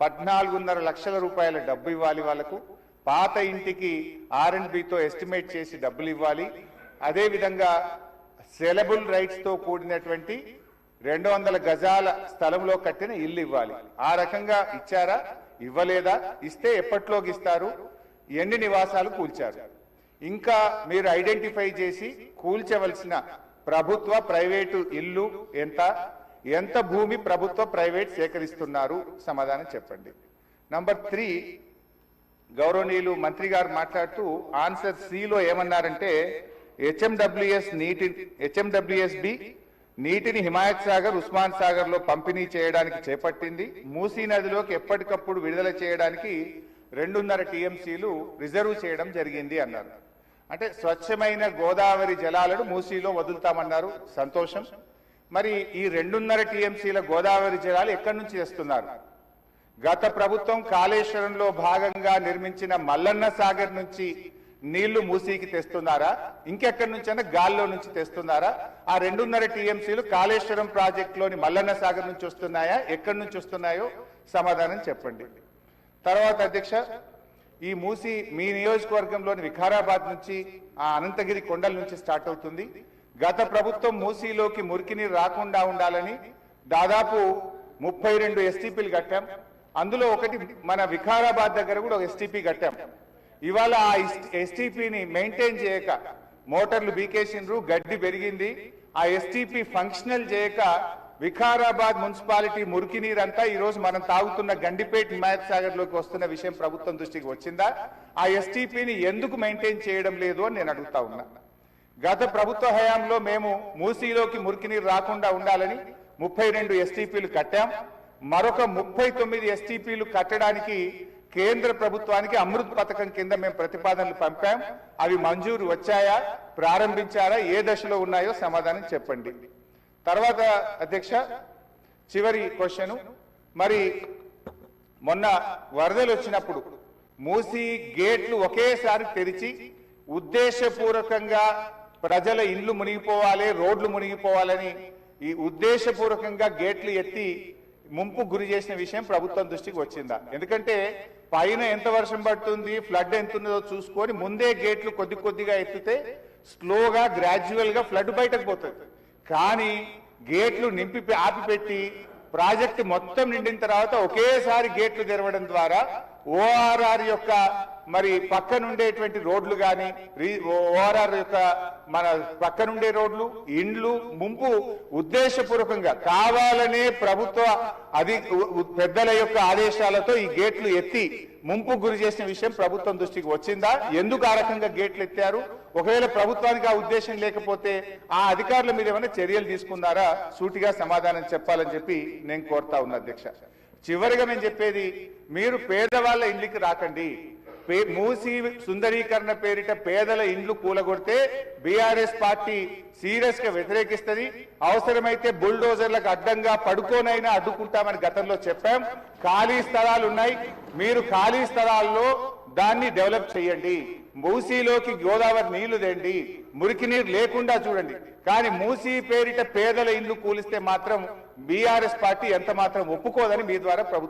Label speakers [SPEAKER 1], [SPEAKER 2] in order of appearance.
[SPEAKER 1] 14.5 లక్షల రూపాయల డబ్బు ఇవ్వాలి వాళ్ళకు. పాత ఇంటికి R&Bతో ఎస్టిమేట్ చేసి డబ్బులు ఇవ్వాలి. అదేవిధంగా సెలబుల్ రైట్స్తో కూడినటువంటి 200 గజాల స్థలంలో కట్టిన ఇల్లు ఇవ్వాలి. ఆ రకంగా ఇచ్చారా, ఇవ్వలేదా, ఇస్తే ఎప్పట్లోకి ఇస్తారు, ఎన్ని నివాసాలు కూల్చారు, ఇంకా మీరు ఐడెంటిఫై చేసి కూల్చవలసిన ప్రభుత్వ ప్రైవేటు ఇల్లు ఎంత భూమి ప్రభుత్వ ప్రైవేట్ సేకరిస్తున్నారు, సమాధానం చెప్పండి. నంబర్ 3, గౌరవనీయులు మంత్రి గారు మాట్లాడుతూ ఆన్సర్ సిలో ఏమన్నారంటే హెచ్ఎండబ్ల్యూఎస్బి నీటిని హిమాయత్ సాగర్, ఉస్మాన్ సాగర్ లో పంపిణీ చేయడానికి చేపట్టింది. మూసీ నదిలోకి ఎప్పటికప్పుడు విడుదల చేయడానికి 2.5 టీఎంసీలు రిజర్వ్ చేయడం జరిగింది అన్నారు. అంటే స్వచ్ఛమైన గోదావరి జలాలను మూసీలో వదులుతామన్నారు, సంతోషం. మరి ఈ 2.5 టీఎంసీల గోదావరి జలాలు ఎక్కడి నుంచి తెస్తున్నారు? గత ప్రభుత్వం కాళేశ్వరంలో భాగంగా నిర్మించిన మల్లన్న సాగర్ నుంచి నీళ్లు మూసీకి తెస్తున్నారా, ఇంకెక్కడి నుంచైనా గాల్లో నుంచి తెస్తున్నారా? ఆ 2.5 టీఎంసీలు కాళేశ్వరం ప్రాజెక్టులోని మల్లన్న సాగర్ నుంచి వస్తున్నాయా, ఎక్కడి నుంచి వస్తున్నాయో సమాధానం చెప్పండి. తర్వాత అధ్యక్ష, ఈ మూసీ మీ నియోజకవర్గంలోని వికారాబాద్ నుంచి ఆ అనంతగిరి కొండల నుంచి స్టార్ట్ అవుతుంది. గత ప్రభుత్వం మూసీలోకి మురికి నీరు రాకుండా ఉండాలని దాదాపు 32 ఎస్టీపీలు కట్టాం. అందులో ఒకటి మన వికారాబాద్ దగ్గర కూడా ఒక ఎస్టీపీ కట్టాం. ఇవాళ ఆ ఎస్టీపీని మెయింటైన్ చేయక మోటార్లు బీకేసిండ్రు, గడ్డి పెరిగింది. ఆ ఎస్టీపీ ఫంక్షనల్ చేయక వికారాబాద్ మున్సిపాలిటీ మురికి నీరంతా ఈ రోజు మనం తాగుతున్న గండిపేట హిమాయత్ సాగర్ లోకి వస్తున్న విషయం ప్రభుత్వం దృష్టికి వచ్చిందా? ఆ ఎస్టీపీని ఎందుకు మెయింటైన్ చేయడం లేదు అని నేను అడుగుతా ఉన్నా. గత ప్రభుత్వ హయాంలో మేము మూసీలోకి మురికి నీరు రాకుండా ఉండాలని 32 ఎస్టీపీలు కట్టాం. మరొక 39 ఎస్టీపీలు కట్టడానికి కేంద్ర ప్రభుత్వానికి అమృత్ పథకం కింద మేము ప్రతిపాదనలు పంపాం. అవి మంజూరు వచ్చాయా, ప్రారంభించారా, ఏ దశలో ఉన్నాయో సమాధానం చెప్పండి. తర్వాత అధ్యక్ష, చివరి క్వశ్చన్, మరి మొన్న వరదలు వచ్చినప్పుడు మూసీ గేట్లు ఒకేసారి తెరిచి ఉద్దేశపూర్వకంగా ప్రజల ఇండ్లు మునిగిపోవాలి, రోడ్లు మునిగిపోవాలని ఈ ఉద్దేశపూర్వకంగా గేట్లు ఎత్తి ముంపు గురి చేసిన విషయం ప్రభుత్వం దృష్టికి వచ్చిందా? ఎందుకంటే పైన ఎంత వర్షం పడుతుంది, ఫ్లడ్ ఎంత ఉన్నదో చూసుకొని ముందే గేట్లు కొద్దిగా ఎత్తితే స్లోగా గ్రాడ్యువల్ గా ఫ్లడ్ బయటకు పోతుంది. కానీ గేట్లు నింపి ఆపిపెట్టి ప్రాజెక్టు మొత్తం నిండిన తర్వాత ఒకేసారి గేట్లు తెరవడం ద్వారా ఓఆర్ఆర్ యొక్క మరి పక్కనుండేటువంటి రోడ్లు కానీ, ఓఆర్ఆర్ యొక్క మన పక్కనుండే రోడ్లు, ఇండ్లు ముంపు ఉద్దేశపూర్వకంగా కావాలనే ప్రభుత్వ పెద్దల యొక్క ఆదేశాలతో ఈ గేట్లు ఎత్తి ముంపు గురి చేసిన విషయం ప్రభుత్వం దృష్టికి వచ్చిందా? ఎందుకు ఆ రకంగా గేట్లు ఎత్తారు? ఒకవేళ ప్రభుత్వానికి ఆ ఉద్దేశం లేకపోతే ఆ అధికారుల మీద ఏమైనా చర్యలు తీసుకున్నారా? సూటిగా సమాధానం చెప్పాలని చెప్పి నేను కోరుతా ఉన్నా అధ్యక్ష. చివరిగా మేము చెప్పేది, మీరు పేదవాళ్ళ ఇండ్లకి రాకండి. మూసీ సుందరీకరణ పేరిట పేదల ఇండ్లు కూలగొడితే బీఆర్ఎస్ పార్టీ సీరియస్ గా వ్యతిరేకిస్తుంది. అవసరమైతే బుల్డోజర్లకు అడ్డంగా పడుకోనైనా అడ్డుకుంటామని గతంలో చెప్పాం. ఖాళీ స్థలాలు ఉన్నాయి, మీరు ఖాళీ స్థలాల్లో దాన్ని డెవలప్ చేయండి. మూసీలోకి గోదావరి నీళ్లు తెండి, మురికి నీరు లేకుండా చూడండి. కానీ మూసీ పేరిట పేదల ఇండ్లు కూలిస్తే మాత్రం బీఆర్ఎస్ పార్టీ ఎంత మాత్రం ఒప్పుకోదని మీ ద్వారా ప్రభుత్వం